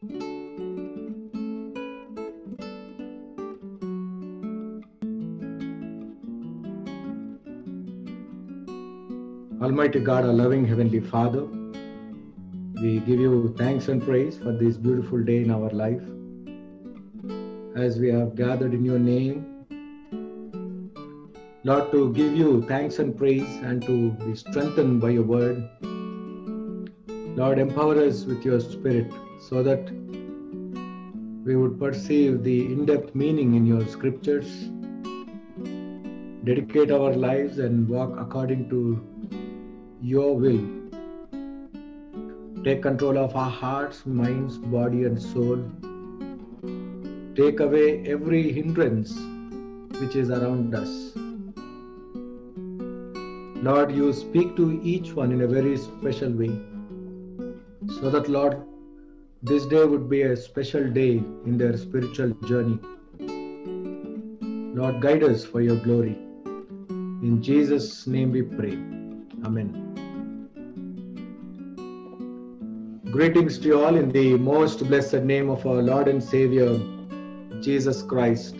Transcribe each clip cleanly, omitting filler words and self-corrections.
Almighty God, our loving Heavenly Father, we give you thanks and praise for this beautiful day in our life. As we have gathered in your name, Lord, to give you thanks and praise and to be strengthened by your word. Lord, empower us with your spirit so that we would perceive the in-depth meaning in your scriptures, dedicate our lives and walk according to your will. Take control of our hearts, minds, body and soul. Take away every hindrance which is around us. Lord, you speak to each one in a very special way, so that, Lord, this day would be a special day in their spiritual journey. Lord, guide us for your glory. In Jesus' name we pray. Amen. Greetings to you all in the most blessed name of our Lord and Savior, Jesus Christ.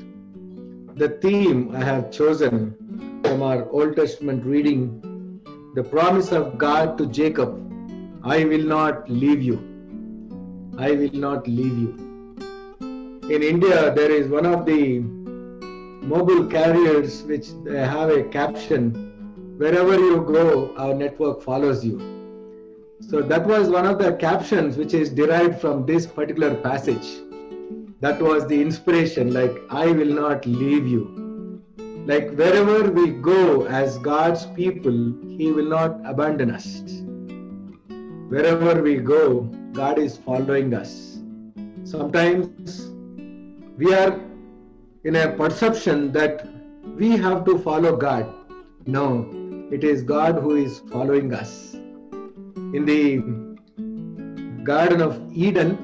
The theme I have chosen from our Old Testament reading, the promise of God to Jacob, I will not leave you. I will not leave you. In India, there is one of the mobile carriers which they have a caption, wherever you go, our network follows you. So that was one of the captions which is derived from this particular passage. That was the inspiration, like, I will not leave you. Like, wherever we go as God's people, He will not abandon us. Wherever we go, God is following us. Sometimes we are in a perception that we have to follow God. No, it is God who is following us. In the Garden of Eden,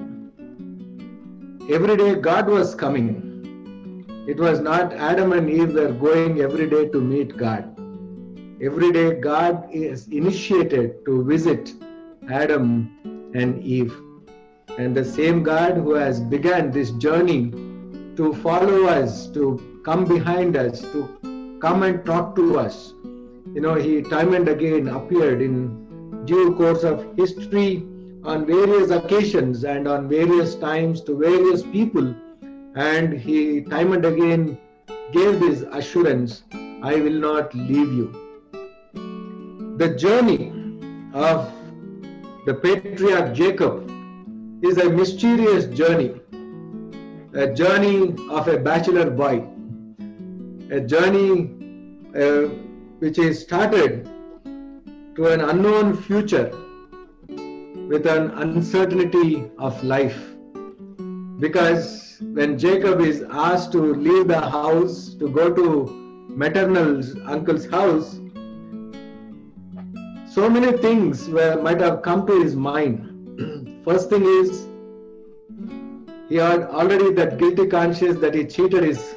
every day God was coming. It was not Adam and Eve were going every day to meet God. Every day God is initiated to visit Adam and Eve. And the same God who has begun this journey to follow us, to come behind us, to come and talk to us. He time and again appeared in due course of history on various occasions and on various times to various people. And He time and again gave this assurance, I will not leave you. The journey of the patriarch Jacob is a mysterious journey, a journey of a bachelor boy, a journey which is started to an unknown future with an uncertainty of life. Because when Jacob is asked to leave the house to go to maternal uncle's house, so many things might have come to his mind. First thing is, he had already that guilty conscience that he cheated his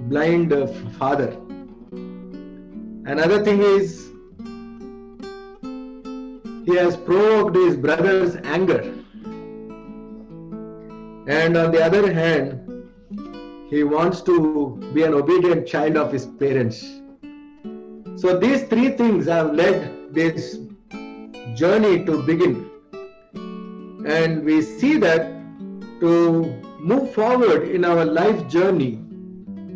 blind father. Another thing is, he has provoked his brother's anger. And on the other hand, he wants to be an obedient child of his parents. So these three things have led this journey to begin. And we see that to move forward in our life journey,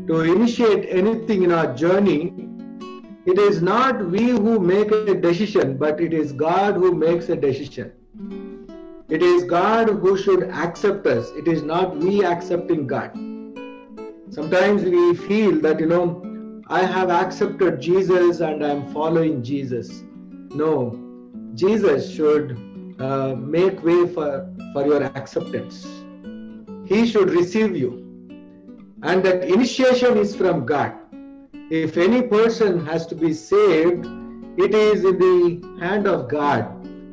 to initiate anything in our journey, it is not we who make a decision, but it is God who makes a decision. It is God who should accept us. It is not we accepting God. Sometimes we feel that, I have accepted Jesus and I am following Jesus. No, Jesus should make way for your acceptance. He should receive you. And that initiation is from God. If any person has to be saved, it is in the hand of God.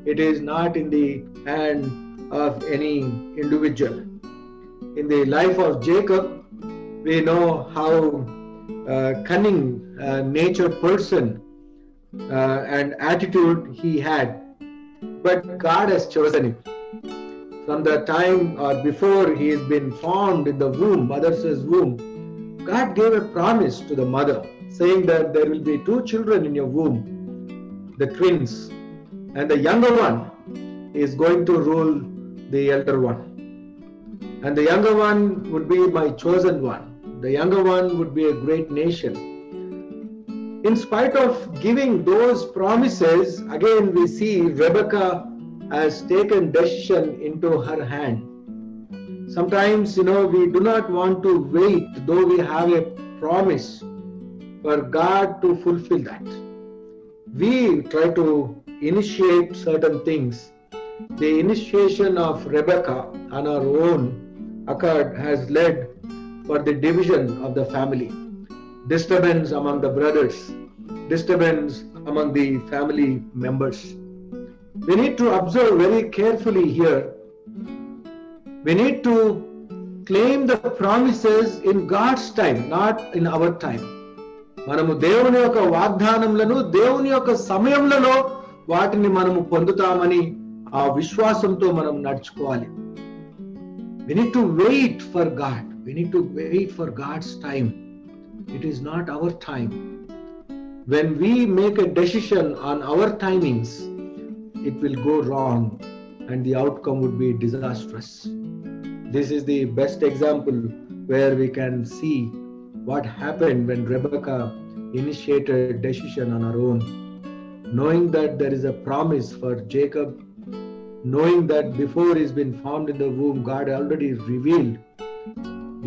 It is not in the hand of any individual. In the life of Jacob, we know how cunning natured person and attitude he had. But God has chosen him. From the time or before he has been formed in the womb, mother's womb, God gave a promise to the mother, saying that there will be 2 children in your womb, the twins, and the younger one is going to rule the elder one. And the younger one would be my chosen one. The younger one would be a great nation. In spite of giving those promises, again we see Rebecca has taken decision into her hand. Sometimes, we do not want to wait, though we have a promise for God to fulfill that. We try to initiate certain things. The initiation of Rebecca on her own accord has led for the division of the family, disturbance among the brothers, disturbance among the family members. We need to observe very carefully here. We need to claim the promises in God's time, not in our time. మనము దేవుని యొక్క వాగ్దానములను దేవుని యొక్క సమయములలో వాటిని మనము పొందుతామని ఆ విశ్వాసంతో మనం నడుచుకోవాలి. We need to wait for God. We need to wait for God's time. It is not our time. When we make a decision on our timings, it will go wrong and the outcome would be disastrous. This is the best example where we can see what happened when Rebecca initiated a decision on her own. Knowing that there is a promise for Jacob, knowing that before he's been formed in the womb, God already revealed,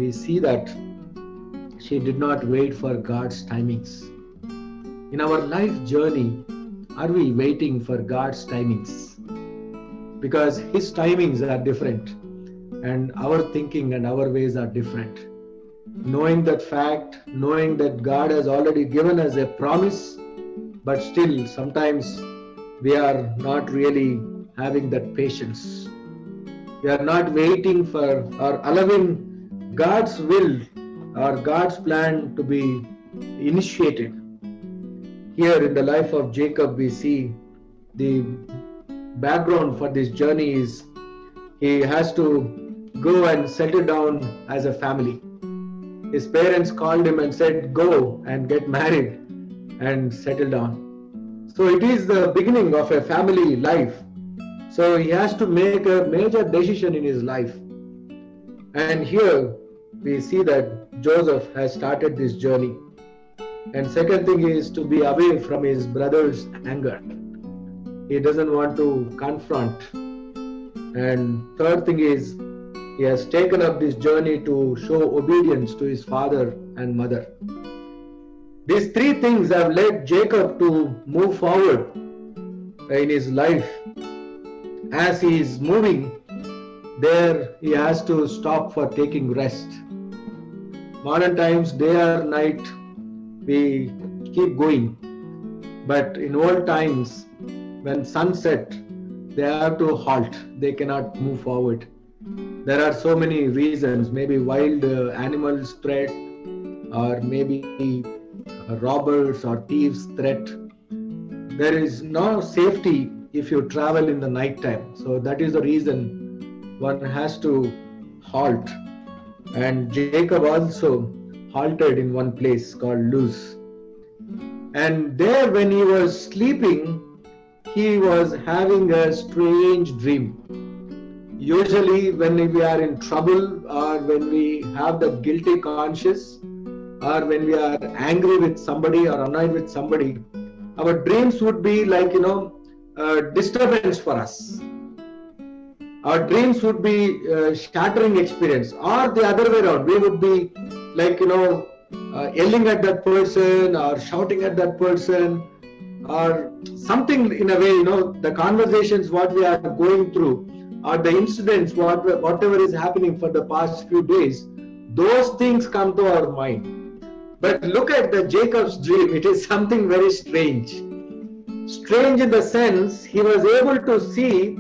we see that she did not wait for God's timings. In our life journey, are we waiting for God's timings? Because His timings are different and our thinking and our ways are different. Knowing that fact, knowing that God has already given us a promise, but still sometimes we are not really having that patience. We are not waiting for or allowing God's will or God's plan to be initiated. Here in the life of Jacob, we see the background for this journey is he has to go and settle down as a family. His parents called him and said, go and get married and settle down. So it is the beginning of a family life. So he has to make a major decision in his life. And here we see that Joseph has started this journey. And second thing is to be away from his brother's anger. He doesn't want to confront. And third thing is he has taken up this journey to show obedience to his father and mother. These 3 things have led Jacob to move forward in his life. As he is moving, there he has to stop for taking rest. Modern times, day or night, we keep going. But in old times, when sunset, they have to halt. They cannot move forward. There are so many reasons, maybe wild animals threat, or maybe robbers or thieves threat. There is no safety if you travel in the night time. So that is the reason one has to halt. And Jacob also halted in one place called Luz. And there when he was sleeping, he was having a strange dream. Usually when we are in trouble or when we have the guilty conscience or when we are angry with somebody or annoyed with somebody, our dreams would be like, a disturbance for us. Our dreams would be shattering experience, or the other way around. We would be like, yelling at that person or shouting at that person or something in a way, the conversations what we are going through or the incidents, whatever is happening for the past few days, those things come to our mind. But look at the Jacob's dream. It is something very strange. Strange in the sense he was able to see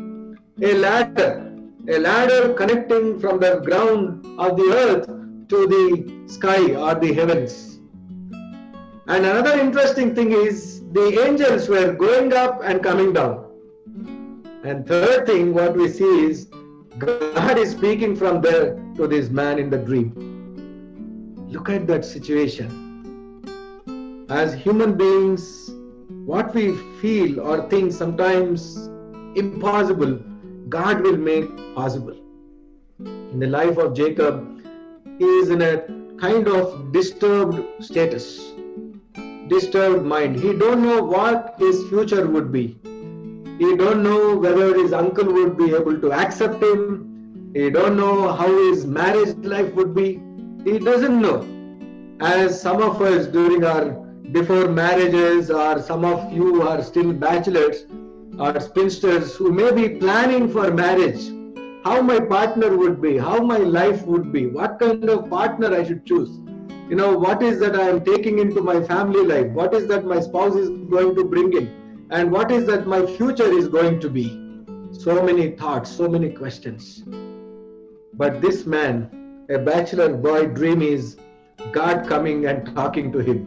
a ladder connecting from the ground of the earth to the sky or the heavens. And another interesting thing is the angels were going up and coming down. And third thing what we see is God is speaking from there to this man in the dream. Look at that situation. As human beings, what we feel or think sometimes impossible, God will make possible. In the life of Jacob, he is in a kind of disturbed status, disturbed mind. He don't know what his future would be. He don't know whether his uncle would be able to accept him. He don't know how his marriage life would be. He doesn't know. As some of us during our before marriages, or some of you are still bachelors or spinsters who may be planning for marriage, how my partner would be, how my life would be, what kind of partner I should choose. What is that I am taking into my family life? What is that my spouse is going to bring in? And what is that my future is going to be? So many thoughts, so many questions. But this man, a bachelor boy dream is God coming and talking to him.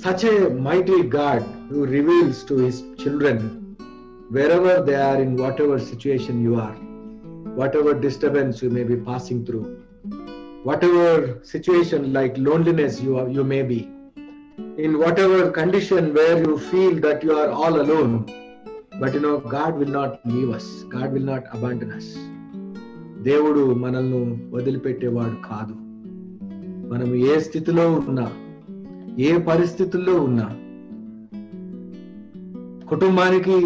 Such a mighty God who reveals to his children wherever they are, in whatever situation you are, whatever disturbance you may be passing through, whatever situation like loneliness you may be, in whatever condition where you feel that you are all alone. But God will not leave us. God will not abandon us. దేవుడు మనల్ని వదిలిపెట్టేవాడు కాదు. మనం ఏ స్థితిలో ఉన్నా, ఏ పరిస్థితుల్లో ఉన్నా, కుటుంబానికి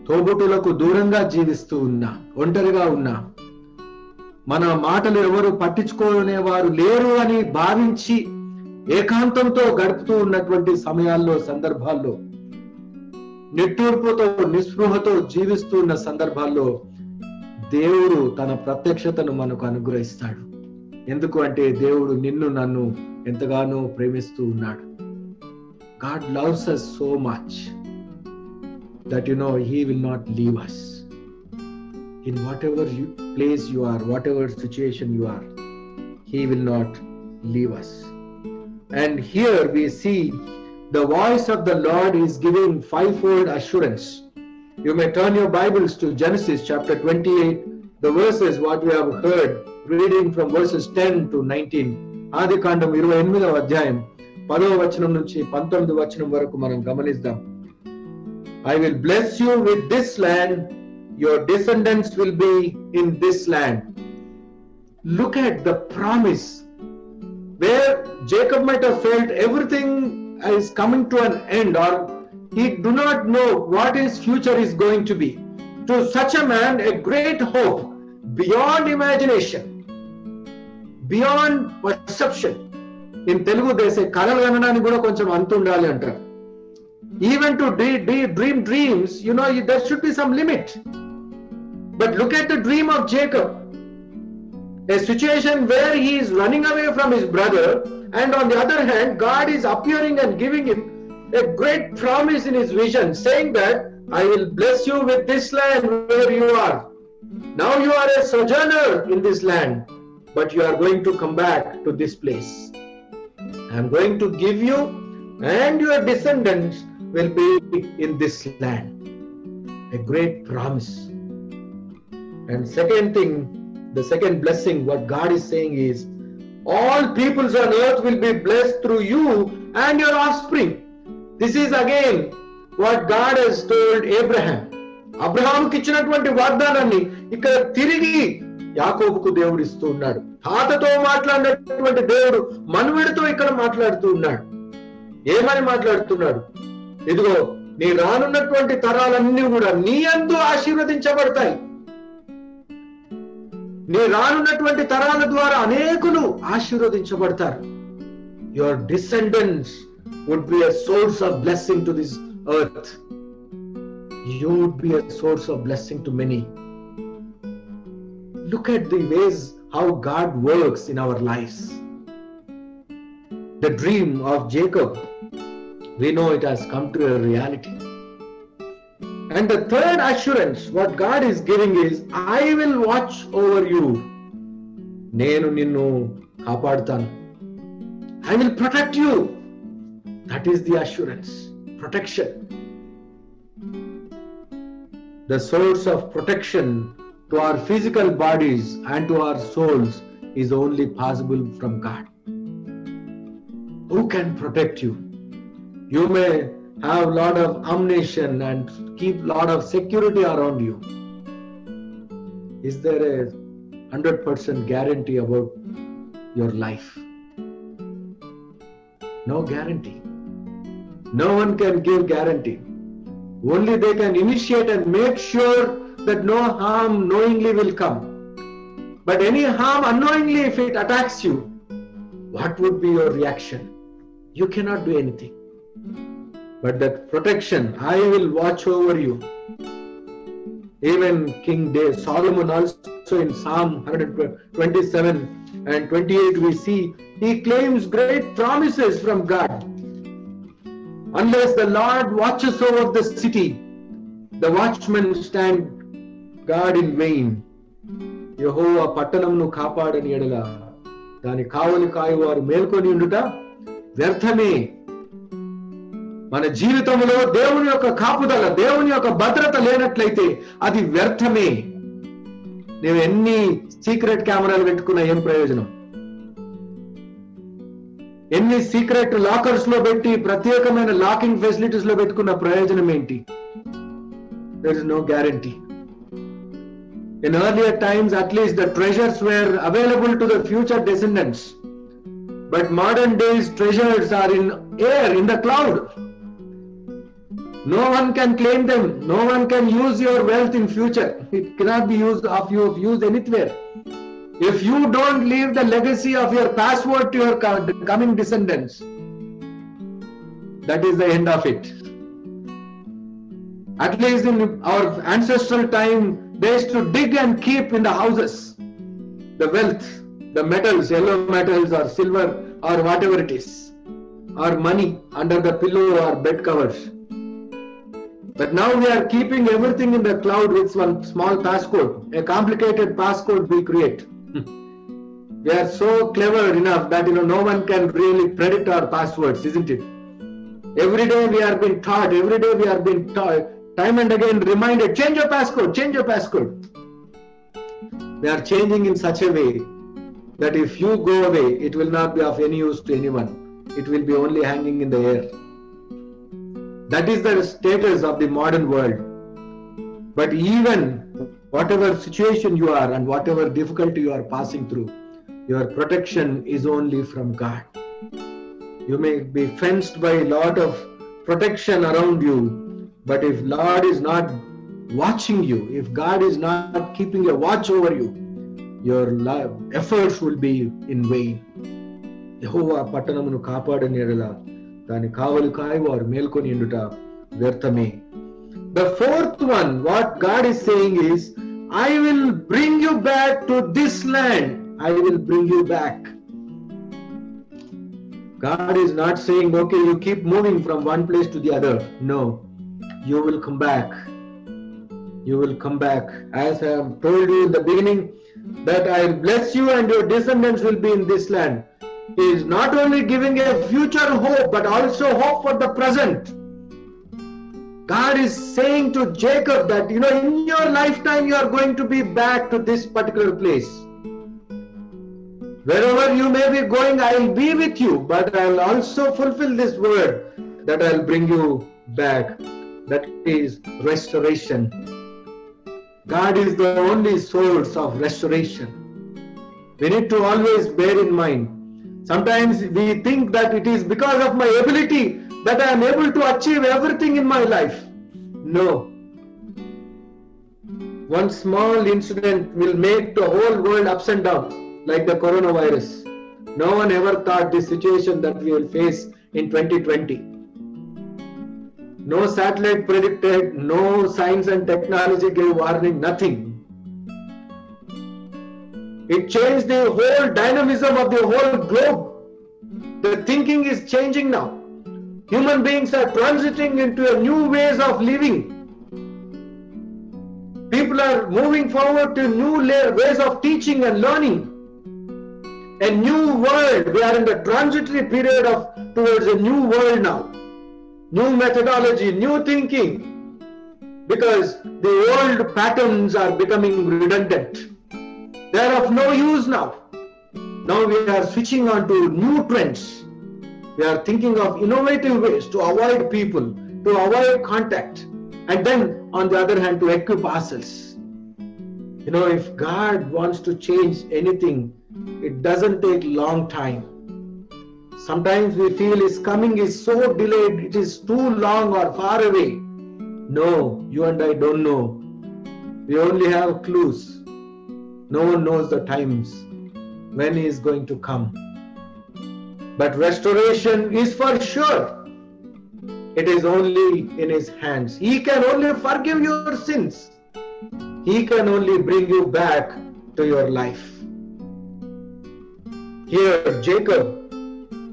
తోబుట్టులకు దూరంగా జీవిస్తూ ఉన్నా, ఒంటరిగా ఉన్నా, మన మాటలు ఎవరు పట్టించుకునేవారు లేరు అని భావించి ఏకాంతంతో గడుపుతూ ఉన్నటువంటి సమయాల్లో, సందర్భాల్లో, నిట్టూర్పుతో నిస్పృహతో జీవిస్తూ ఉన్న సందర్భాల్లో దేవుడు తన ప్రత్యక్షతను మనకు అనుగ్రహిస్తాడు. ఎందుకు అంటే దేవుడు నిన్ను నన్ను ఎంతగానో ప్రేమిస్తూ ఉన్నాడు. God loves us so much that he will not leave us. In whatever place you are, whatever situation you are, he will not leave us. And here we see the voice of the Lord is giving fivefold assurance. You may turn your Bibles to Genesis chapter 28, the verses what we have heard, reading from verses 10 to 19. ఆదికాండం 28వ అధ్యాయం 10వ వచనం నుంచి 19వ వచనం వరకు మనం గమనిద్దాం. I will bless you with this land, your descendants will be in this land. Look at the promise. Where Jacob might have felt everything is coming to an end, or he do not know what his future is going to be. To such a man, a great hope beyond imagination, beyond perception. In Telugu they say కలలు కనడానికి కూడా కొంచెం అంత ఉండాలి అంటారు. Even to dream dreams, there should be some limit. But look at the dream of Jacob. A situation where he is running away from his brother, and on the other hand, God is appearing and giving him a great promise in his vision, saying that I will bless you with this land where you are. Now you are a sojourner in this land, but you are going to come back to this place. I am going to give you, and your descendants will be in this land. A great promise. And second thing, the second blessing, what God is saying is, all peoples on earth will be blessed through you and your offspring. This is again what God has told Abraham. అబ్రహాముకి ఇచ్చినటువంటి వాగ్దానాన్ని ఇక్కడ తిరిగి యాకోబుకు దేవుడు ఇస్తూ ఉన్నాడు. తాతతో మాట్లాడినటువంటి దేవుడు మనుమడితో ఇక్కడ మాట్లాడుతూ ఉన్నాడు. ఏమని మాట్లాడుతున్నాడు? ఇదిగో నీ రానున్నటువంటి తరాలన్నీ కూడా నీ యందు ఆశీర్వదించబడతాయి. నీ రానున్నటువంటి తరాల ద్వారా అనేకులు ఆశీర్వదించబడతారు. Your descendants would be a source of blessing to this earth. You would be a source of blessing to many. Look at the ways how God works in our lives. The dream of Jacob, we know it has come to a reality. And the third assurance what God is giving is, I will watch over you. నేను నిన్ను కాపాడుతాను. I will protect you. That is the assurance. Protection. The source of protection to our physical bodies and to our souls is only possible from God. Who can protect you? You may have a lot of ammunition and keep a lot of security around you. Is there a 100% guarantee about your life? No guarantee. No one can give guarantee. Only they can initiate and make sure that no harm knowingly will come. But any harm unknowingly, if it attacks you, what would be your reaction? You cannot do anything. But that protection, I will watch over you. Even King Solomon also in Psalm 127 and 28 we see, he claims great promises from God. Unless the Lord watches over the city, the watchmen stand guard in vain. Yehova పట్టణమును కాపాడని ఎడల దాని కావలి కాయువారు మేల్కొని ఉండుట వ్యర్థమే. మన జీవితంలో దేవుని యొక్క కాపుదల, దేవుని యొక్క భద్రత లేనట్లయితే అది వ్యర్థమే. నేను ఎన్ని సీక్రెట్ కెమెరాలు పెట్టుకున్నా ఏం ప్రయోజనం? ఎన్ని సీక్రెట్ లాకర్స్ లో పెట్టి ప్రత్యేకమైన లాకింగ్ ఫెసిలిటీస్ లో పెట్టుకున్న ప్రయోజనం ఏంటి? There is no guarantee. In earlier times, at least the treasures were available to the future descendants. But modern days, treasures are in air, in the cloud. No one can claim them. No one can use your wealth in future. It cannot be used anywhere. If you don't leave the legacy of your password to your coming descendants, that is the end of it. At least in our ancestral time, they used to dig and keep in the houses the wealth, the metals, yellow metals or silver or whatever it is, or money under the pillow or bed covers. But now we are keeping everything in the cloud with one small passcode, a complicated passcode we create. We are so clever enough that no one can really predict our passwords, isn't it? Every day we are being taught, time and again reminded, change your passcode, change your passcode. They are changing in such a way that if you go away, it will not be of any use to anyone. It will be only hanging in the air. That is the status of the modern world. But even whatever situation you are and whatever difficulty you are passing through, your protection is only from God. You may be fenced by a lot of protection around you, but if Lord is not watching you, if God is not keeping a watch over you, your efforts will be in vain. యెహోవా పట్టణమును కాపాడని ఎడల దాని కావలి కాయువారు మేల్కొని ఉండుట వ్యర్థమే. The fourth one, what God is saying is, I will bring you back to this land. I will bring you back. God is not saying, okay, you keep moving from one place to the other. No, you will come back. You will come back. As I have told you in the beginning, that I will bless you and your descendants will be in this land. He is not only giving a future hope, but also hope for the present. God is saying to Jacob that, in your lifetime you are going to be back to this particular place. Wherever you may be going, I will be with you, but I will also fulfill this word that I will bring you back. That is restoration. God is the only source of restoration. We need to always bear in mind. Sometimes we think that it is because of my ability that I am able to achieve everything in my life. No. One small incident will make the whole world ups and down, like the coronavirus. No one ever thought this situation that we will face in 2020. No satellite predicted, no science and technology gave warning, nothing. It changed the whole dynamism of the whole globe. The thinking is changing now. Human beings are transiting into a new ways of living. People are moving forward to new ways of teaching and learning. A new world. We are in the transitory period towards a new world now. New methodology, new thinking. because the old patterns are becoming redundant. They are of no use now. Now we are switching on to new trends. We are thinking of innovative ways to avoid people, to avoid contact, and then on the other hand to equip ourselves. You know, if God wants to change anything, it doesn't take long time. Sometimes we feel His coming is so delayed, it is too long or far away. No, you and I don't know. We only have clues. No one knows the times when He is going to come. But restoration is for sure. It is only in His hands. He can only forgive your sins. He can only bring you back to your life. Here, Jacob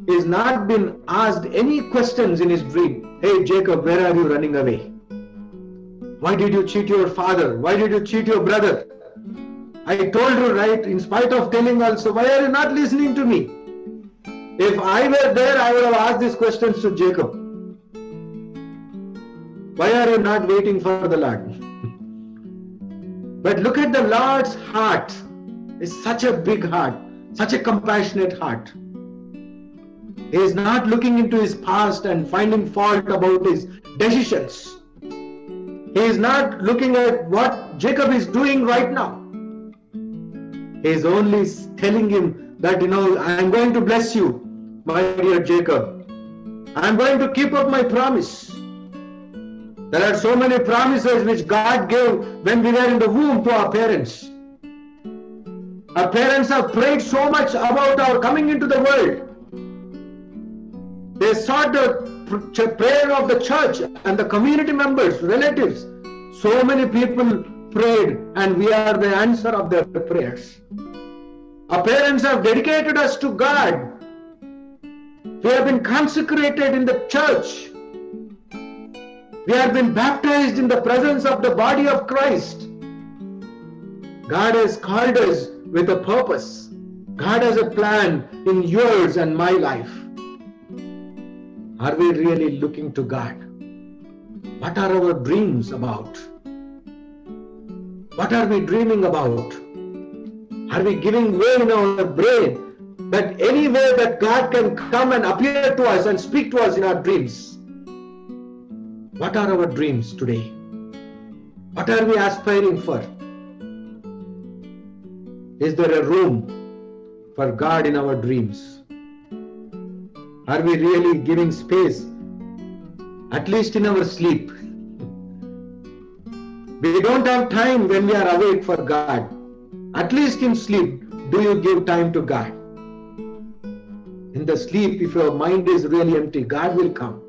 is not been asked any questions in his dream. Hey Jacob, where are you running away? Why did you cheat your father? Why did you cheat your brother? I told you, right, in spite of telling also, why are you not listening to me? If I were there, I would have asked these questions to Jacob. Why are you not waiting for the Lord? But look at the Lord's heart. It's such a big heart, such a compassionate heart. He is not looking into his past and finding fault about his decisions. He is not looking at what Jacob is doing right now. He is only telling him that, I am going to bless you, my dear Jacob. I am going to keep up my promise. There are so many promises which God gave when we were in the womb to our parents. Our parents have prayed so much about our coming into the world. They sought the prayer of the church and the community members, relatives. So many people prayed, and we are the answer of their prayers. Our parents have dedicated us to God. We have been consecrated in the church. We have been baptized in the presence of the body of Christ. God has called us with a purpose. God has a plan in yours and my life. Are we really looking to God? What are our dreams about? What are we dreaming about? Are we giving way in our brain that any way that God can come and appear to us and speak to us in our dreams? What are our dreams today? What are we aspiring for? Is there a room for God in our dreams? Are we really giving space, at least in our sleep? We don't have time when we are awake for God. At least in sleep, do you give time to God? In the sleep, if your mind is really empty, God will come.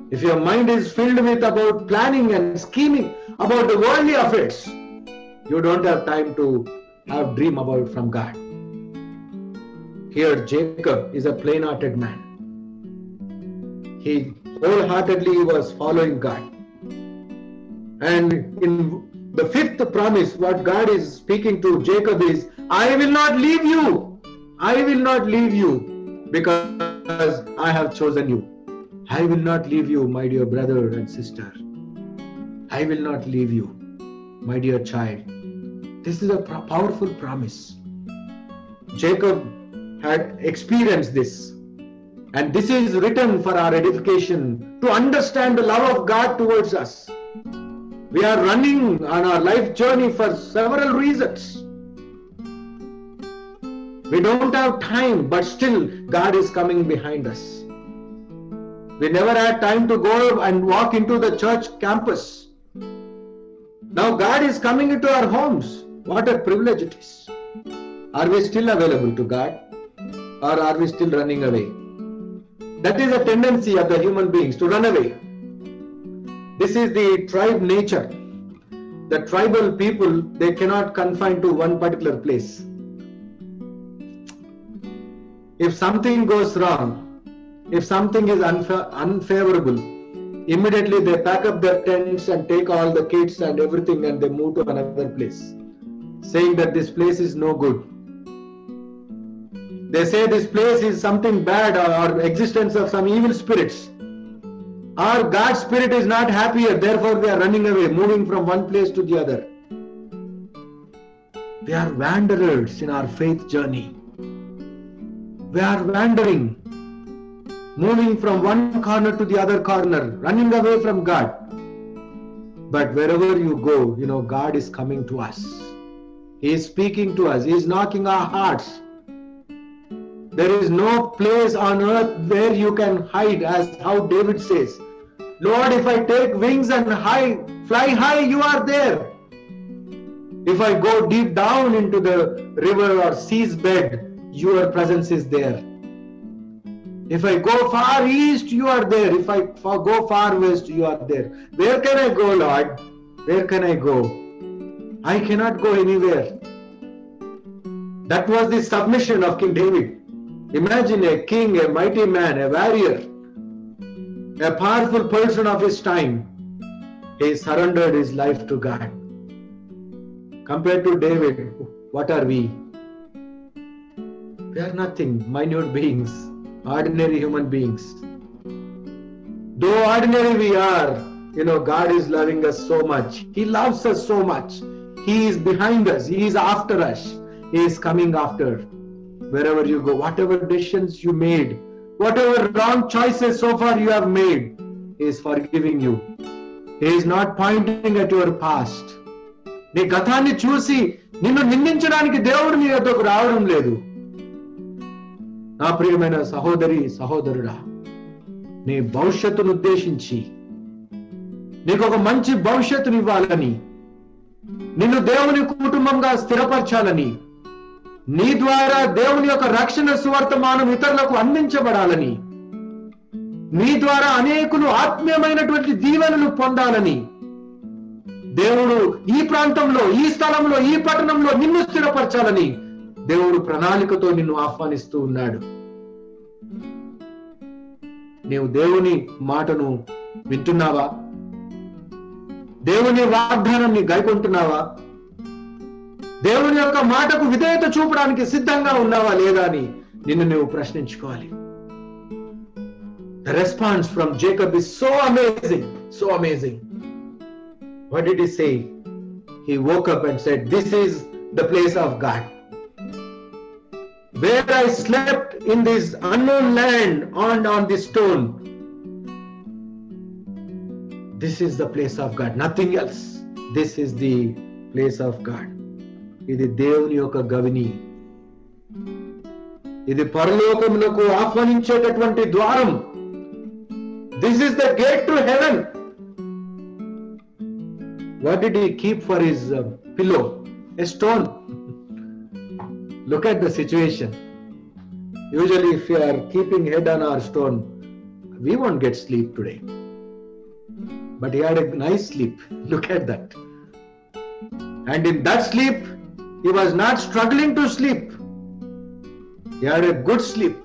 If your mind is filled with about planning and scheming about the worldly affairs, you don't have time to have dream about from God. Here, Jacob is a plain-hearted man. He wholeheartedly was following God. And in the fifth promise, what God is speaking to Jacob is, I will not leave you. I will not leave you because I have chosen you. I will not leave you, my dear brother and sister. I will not leave you, my dear child. This is a powerful promise. Jacob had experienced this. And this is written for our edification, to understand the love of God towards us. We are running on our life journey for several reasons. We don't have time, but still God is coming behind us. We never had time to go and walk into the church campus. Now God is coming into our homes. What a privilege it is. Are we still available to God, or are we still running away? That is a tendency of the human beings, to run away. This is the tribe nature. The tribal people, they cannot confine to one particular place. If something goes wrong, if something is unfavorable, immediately they pack up their tents and take all the kids and everything and they move to another place, saying that this place is no good. They say this place is something bad or existence of some evil spirits. Our God spirit is not happier, therefore we are running away, moving from one place to the other. We are wanderers in our faith journey. We are wandering, moving from one corner to the other corner, running away from God. But wherever you go, God is coming to us. He is speaking to us. He is knocking our hearts. There is no place on earth where you can hide, as how David says, Lord, if I take wings and fly high, you are there. If I go deep down into the river or sea's bed, your presence is there. If I go far east, you are there. If I go far west, you are there. Where can I go, Lord? Where can I go? I cannot go anywhere. That was the submission of King David. Imagine a king, a mighty man, a warrior, a powerful person of his time. He surrendered his life to God. Compared to David, what are we? We are nothing, minute beings, ordinary human beings. Though ordinary we are, God is loving us so much. He loves us so much. He is behind us. He is after us. He is coming after. Wherever you go, whatever decisions you made, whatever wrong choices so far you have made, He is forgiving you. He is not pointing at your past. నీ గతాన్ని చూసి నిన్ను నిందించడానికి దేవుడు నీ వద్దకు రావడం లేదు. నా ప్రియమైన సహోదరి సహోదరుడా, నీ భవిష్యత్తును ఉద్దేశించి నీకు ఒక మంచి భవిష్యత్తుని ఇవ్వాలని, నిన్ను దేవుని కుటుంబంగా స్థిరపరచాలని, నీ ద్వారా దేవుని యొక్క రక్షణ సువార్తమానం ఇతరులకు అందించబడాలని, నీ ద్వారా అనేకులు ఆత్మీయమైనటువంటి దీవెనలు పొందాలని దేవుడు ఈ ప్రాంతంలో, ఈ స్థలంలో, ఈ పట్టణంలో నిన్ను స్థిరపరచాలని దేవుడు ప్రణాళికతో నిన్ను ఆహ్వానిస్తూ ఉన్నాడు. నీవు దేవుని మాటను వింటున్నావా? దేవుని వాగ్దానాన్ని గైకొంటున్నావా? దేవుని యొక్క మాటకు విధేయత చూపడానికి సిద్ధంగా ఉన్నావా లేదా అని నిన్ను నువ్వు ప్రశ్నించుకోవాలి. The response from Jacob is so amazing, so amazing. What did he say? He woke up and said, "This is the place of God. Where I slept in this unknown land on this stone. This is the place of God, nothing else. This is the place of God." ఇది దేవుని యొక్క గవిని. ఇది పరలోకమునకు ఆహ్వానించేటటువంటి ద్వారం. This is the gate to heaven. What did he keep for his pillow? A stone. Look at the situation. Usually if we are keeping head on our stone, we won't get sleep today. But he had a nice sleep. Look at that. And in that sleep, he was not struggling to sleep. He had a good sleep.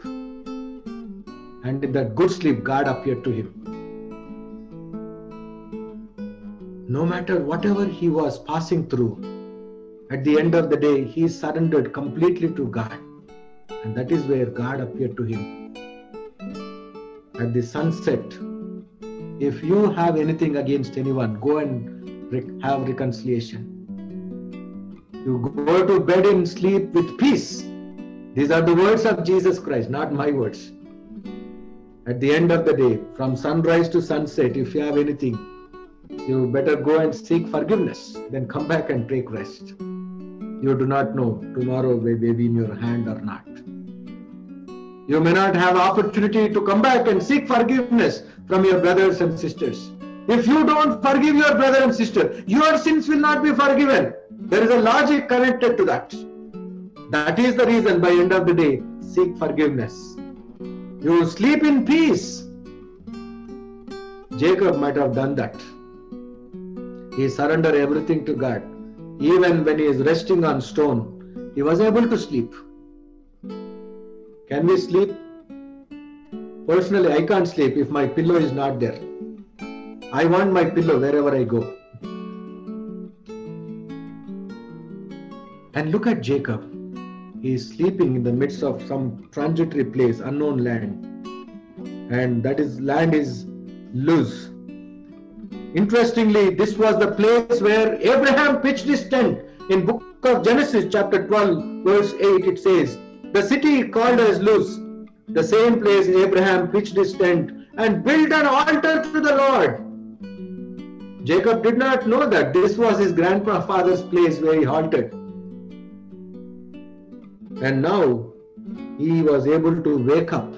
And in that good sleep, God appeared to him. No matter whatever he was passing through, at the end of the day, he surrendered completely to God. And that is where God appeared to him. At the sunset, if you have anything against anyone, go and have reconciliation. You go to bed and sleep with peace. These are the words of Jesus Christ, not my words. At the end of the day, from sunrise to sunset, if you have anything, you better go and seek forgiveness. Then come back and take rest. You do not know tomorrow may be in your hand or not. You may not have opportunity to come back and seek forgiveness from your brothers and sisters. If you don't forgive your brother and sister, your sins will not be forgiven. There is a logic connected to that. That is the reason by end of the day, seek forgiveness. You sleep in peace. Jacob might have done that. He surrendered everything to God. Even when he is resting on stone, he was able to sleep. Can we sleep? Personally, I can't sleep if my pillow is not there. I want my pillow wherever I go. And look at Jacob. He is sleeping in the midst of some transitory place, unknown land. And that is land is Luz. Interestingly, this was the place where Abraham pitched his tent. In book of Genesis chapter 12 verse 8 it says, the city called as Luz, the same place Abraham pitched his tent and built an altar to the Lord. Jacob did not know that this was his grandfather's place where he halted. And now he was able to wake up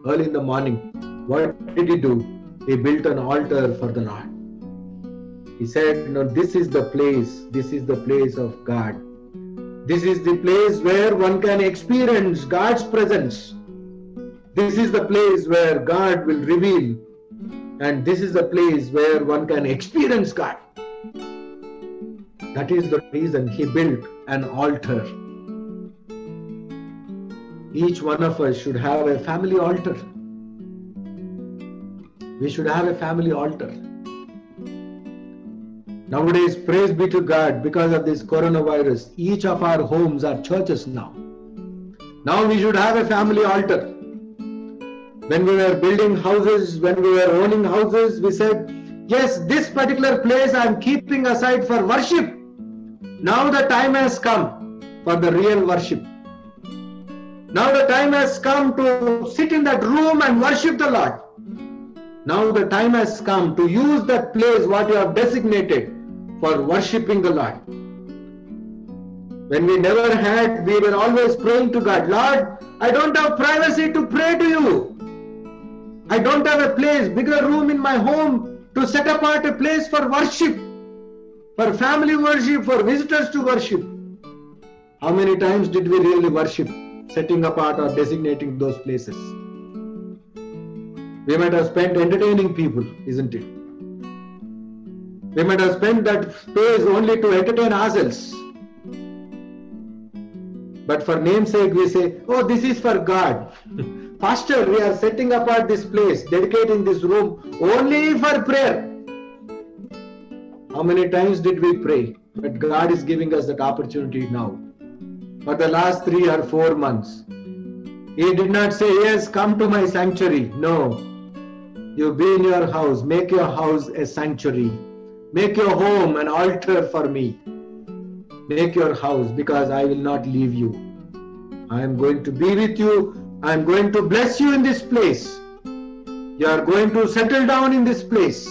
early in the morning. What did he do? He built an altar for the Lord. He said, no, this is the place of God. This is the place where one can experience God's presence. This is the place where God will reveal. And this is the place where one can experience God. That is the reason he built an altar. Each one of us should have a family altar. We should have a family altar. Nowadays, praise be to God, because of this coronavirus, each of our homes are churches now. Now we should have a family altar. When we were building houses, when we were owning houses, we said, yes, this particular place I am keeping aside for worship. Now the time has come for the real worship. Now the time has come to sit in that room and worship the Lord. Now the time has come to use that place what you have designated for worshipping the Lord. When we never had, we were always praying to God, Lord, I don't have privacy to pray to you. I don't have a place, bigger room in my home to set apart a place for worship, for family worship, for visitors to worship. How many times did we really worship, setting apart or designating those places? We might have spent entertaining people, isn't it? We might have spent that space only to entertain ourselves. But for namesake, we say, oh, this is for God. Pastor, we are setting apart this place, dedicating this room only for prayer. How many times did we pray? But God is giving us that opportunity now. For the last 3 or 4 months, He did not say, yes, come to my sanctuary. No. You be in your house. Make your house a sanctuary. Make your home an altar for me. Make your house, because I will not leave you. I am going to be with you. I am going to bless you in this place. You are going to settle down in this place.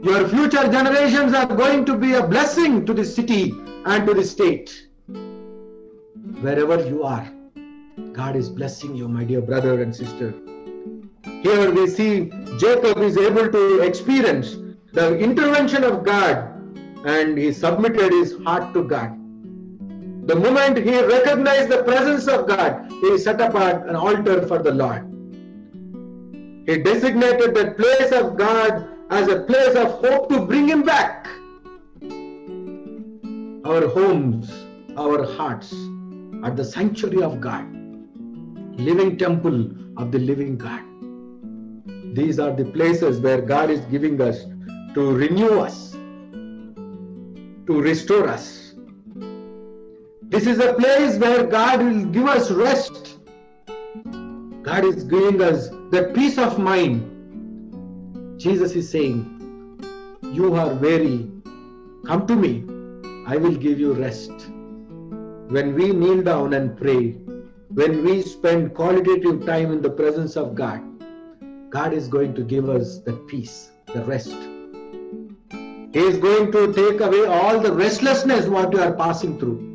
Your future generations are going to be a blessing to the city and to the state. Wherever you are, God is blessing you, my dear brother and sister. Here we see Jacob is able to experience the intervention of God, and he submitted his heart to God. The moment he recognized the presence of God, he set apart an altar for the Lord. He designated that place of God as a place of hope to bring him back. Our homes, our hearts are the sanctuary of God, living temple of the living God. These are the places where God is giving us to renew us, to restore us. This is a place where God will give us rest. God is giving us the peace of mind. Jesus is saying, you are weary, come to me, I will give you rest. When we kneel down and pray, when we spend qualitative time in the presence of God, God is going to give us the peace, the rest. He is going to take away all the restlessness what we are passing through.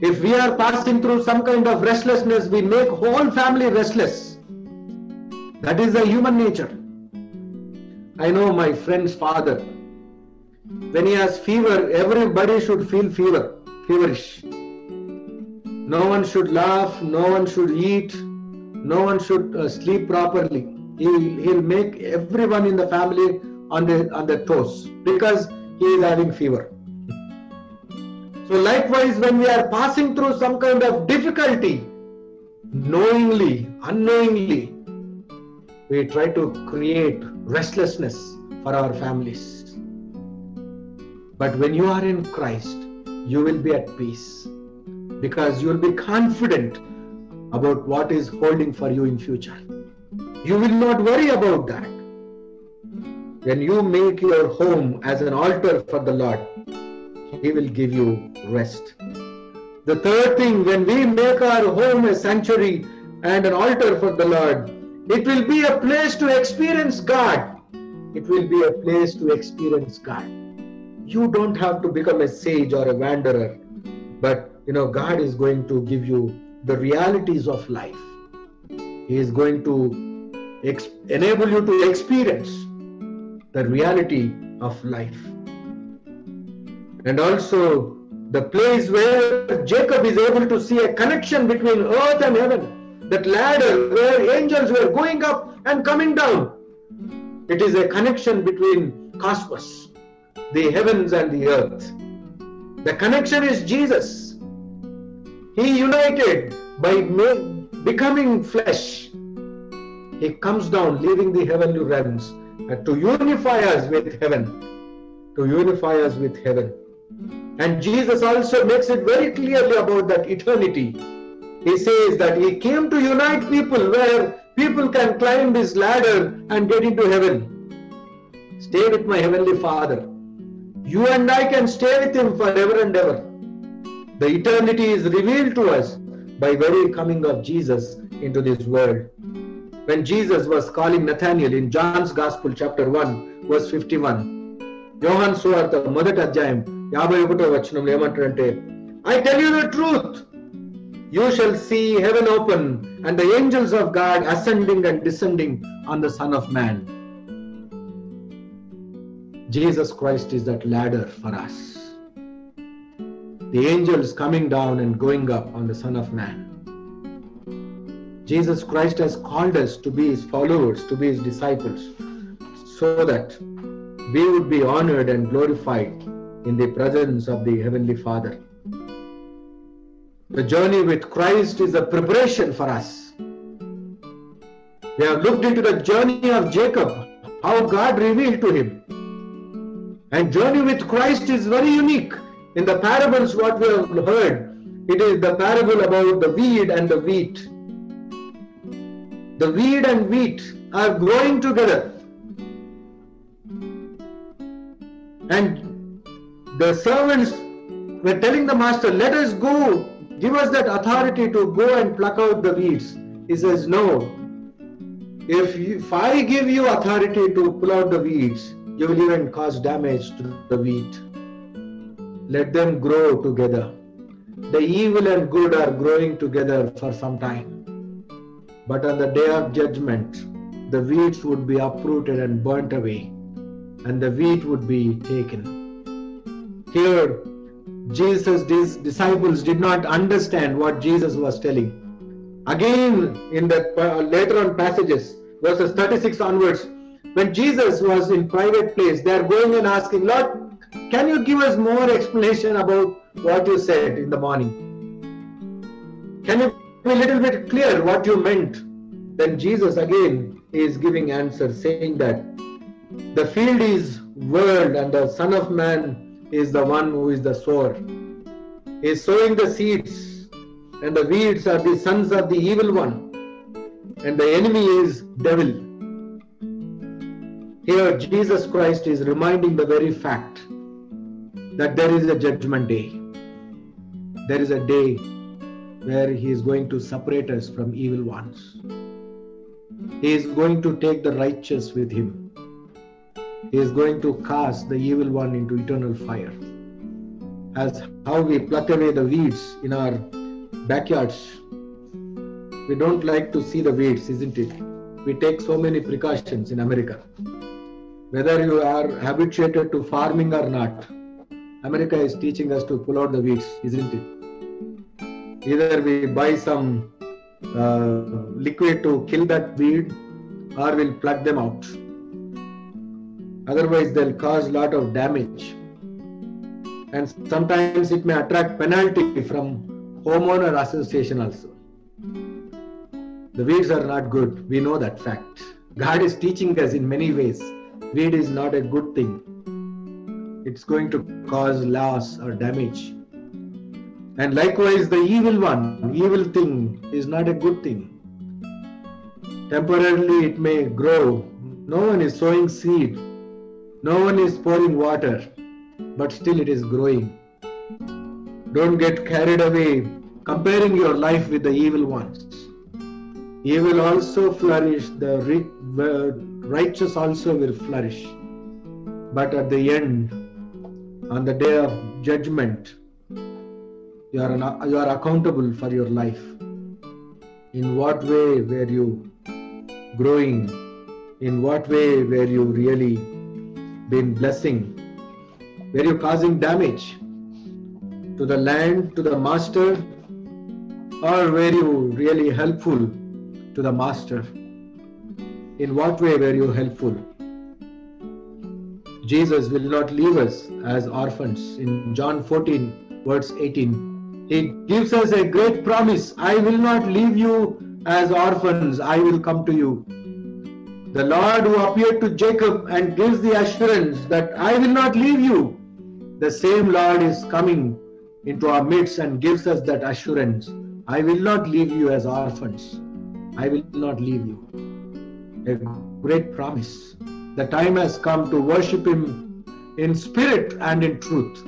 If we are passing through some kind of restlessness, we make whole family restless. That is the human nature. I know my friend's father. When he has fever, everybody should feel feverish. No one should laugh, no one should eat, no one should sleep properly. He'll make everyone in the family on their toes because he is having fever. So likewise, when we are passing through some kind of difficulty, knowingly, unknowingly, we try to create restlessness for our families. But when you are in Christ, you will be at peace, because you will be confident about what is holding for you in future. You will not worry about that. When you make your home as an altar for the Lord, He will give you rest. The third thing, when we make our home a sanctuary and an altar for the Lord, it will be a place to experience God. It will be a place to experience God. You don't have to become a sage or a wanderer, but God is going to give you the realities of life. He is going to enable you to experience the reality of life. And also the place where Jacob is able to see a connection between earth and heaven, that ladder where angels were going up and coming down. It is a connection between cosmos, the heavens and the earth. The connection is Jesus. He united by becoming flesh. He comes down, leaving the heavenly realms, to unify us with heaven. To unify us with heaven. And Jesus also makes it very clearly about that eternity. He says that He came to unite people where people can climb this ladder and get into heaven. Stay with my Heavenly Father. You and I can stay with Him forever and ever. The eternity is revealed to us by very coming of Jesus into this world. When Jesus was calling Nathanael in John's Gospel chapter 1 verse 51, యోహాను సువార్త మొదటి అధ్యాయం 51వ వచనంలో ఏమంటారంటే, I tell you the truth, you shall see heaven open and the angels of God ascending and descending on the Son of Man. Jesus Christ is that ladder for us. The angels coming down and going up on the Son of Man. Jesus Christ has called us to be His followers, to be His disciples, so that we would be honored and glorified in the presence of the Heavenly Father. The journey with Christ is a preparation for us. We have looked into the journey of Jacob, how God revealed to him. And journey with Christ is very unique. In the parables what we have heard, it is the parable about the weed and the wheat. The weed and wheat are growing together. And the servants were telling the master, let us go, give us that authority to go and pluck out the weeds. He says, no. If I give you authority to pull out the weeds, you will even cause damage to the wheat. Let them grow together. The evil and good are growing together for some time. But on the day of judgment, the weeds would be uprooted and burnt away, and the wheat would be taken. Here, Jesus' disciples did not understand what Jesus was telling. Again, in the later on passages, verses 36 onwards, when Jesus was in private place, they are going and asking, Lord, can you give us more explanation about what you said in the morning? Can you be a little bit clear what you meant? Then Jesus again is giving answer, saying that the field is world and the Son of Man is the one who is the sower. He is sowing the seeds, and the weeds are the sons of the evil one, and the enemy is devil. Here Jesus Christ is reminding the very fact that there is a judgment day. There is a day where He is going to separate us from evil ones. He is going to take the righteous with Him. He is going to cast the evil one into eternal fire. As how we pluck away the weeds in our backyards. We don't like to see the weeds, isn't it? We take so many precautions in America. Whether you are habituated to farming or not, America is teaching us to pull out the weeds, isn't it? Either we buy some liquid to kill that weed, or we'll pluck them out. Otherwise, they'll cause a lot of damage. And sometimes it may attract penalty from homeowner association also. The weeds are not good. We know that fact. God is teaching us in many ways. Weed is not a good thing. It's going to cause loss or damage. And likewise, the evil one, evil thing is not a good thing. Temporarily it may grow. No one is sowing seed. No one is pouring water. But still it is growing. Don't get carried away comparing your life with the evil ones. Evil also flourish. The righteous also will flourish. But at the end, on the day of judgment, you are accountable for your life. In what way were you growing? In what way were you really been blessing? Were you causing damage to the land, to the master, or were you really helpful to the master? In what way were you helpful? Jesus will not leave us as orphans. In John 14, verse 18, He gives us a great promise. I will not leave you as orphans. I will come to you. The Lord who appeared to Jacob and gives the assurance that I will not leave you, the same Lord is coming into our midst and gives us that assurance. I will not leave you as orphans. I will not leave you. A great promise. The time has come to worship Him in spirit and in truth.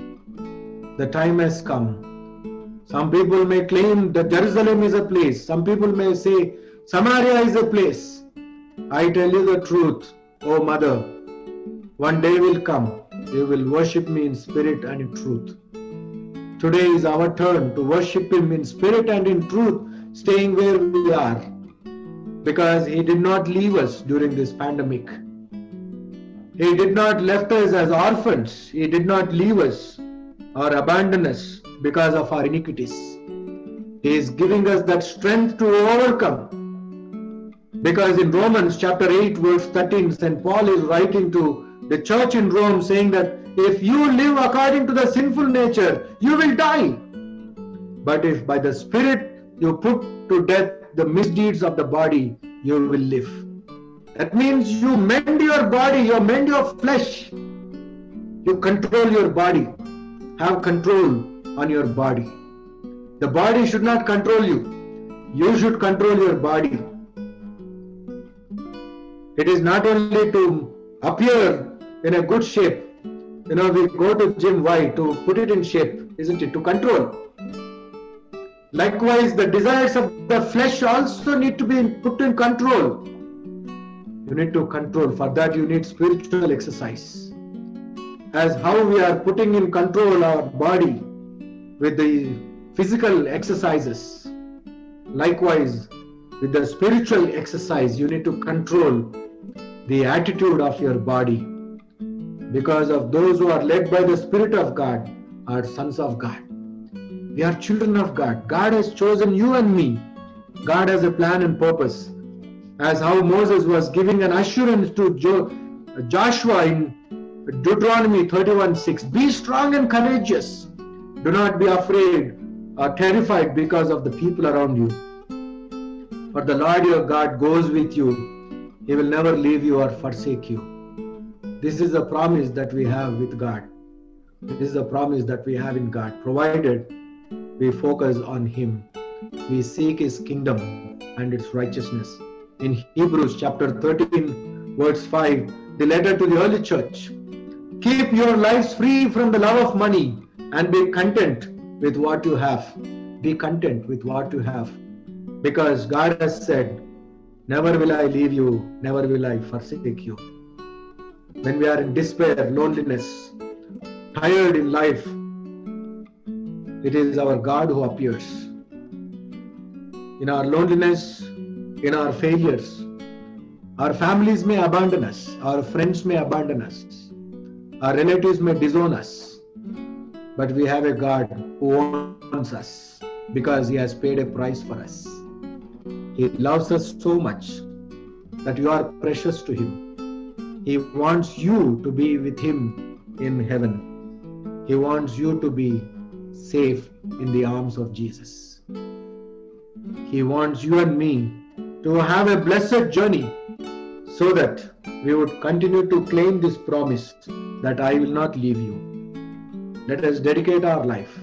The time has come. Some people may claim that Jerusalem is a place. Some people may say Samaria is a place. I tell you the truth, O mother, one day will come. You will worship me in spirit and in truth. Today is our turn to worship Him in spirit and in truth, staying where we are. Because He did not leave us during this pandemic. He did not left us as orphans. He did not leave us or abandon us because of our iniquities. He is giving us that strength to overcome. Because in Romans chapter 8 verse 13, St. Paul is writing to the church in Rome saying that if you live according to the sinful nature, you will die. But if by the Spirit you put to death the misdeeds of the body, you will live. That means you mend your body, you mend your flesh. You control your body. Have control on your body. The body should not control you. You should control your body. It is not only to appear in a good shape. We go to gym, why? To put it in shape, isn't it? To control. Likewise, the desires of the flesh also need to be put in control. You need to control. For that, you need spiritual exercise. As how we are putting in control our body with the physical exercises. Likewise, with the spiritual exercise, you need to control the attitude of your body. Because of those who are led by the Spirit of God are sons of God. We are children of God. God has chosen you and me. God has a plan and purpose. As how Moses was giving an assurance to Joshua in Deuteronomy 31:6. Be strong and courageous. Do not be afraid or terrified because of the people around you. For the Lord your God goes with you. He will never leave you or forsake you. This is a promise that we have with God. This is a promise that we have in God, provided we focus on Him. We seek His kingdom and its righteousness. In Hebrews chapter 13, verse 5, the letter to the early church. Keep your lives free from the love of money and be content with what you have. Be content with what you have. Because God has said, never will I leave you, never will I forsake you. When we are in despair, loneliness, tired in life, it is our God who appears. In our loneliness, in our failures, our families may abandon us, our friends may abandon us, our relatives may disown us, but we have a God who owns us because He has paid a price for us. He loves us so much that you are precious to Him. He wants you to be with Him in heaven. He wants you to be safe in the arms of Jesus. He wants you and me to have a blessed journey so that we would continue to claim this promise that I will not leave you. Let us dedicate our life.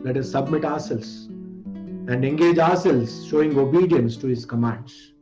Let us submit ourselves and engage ourselves, showing obedience to His commands.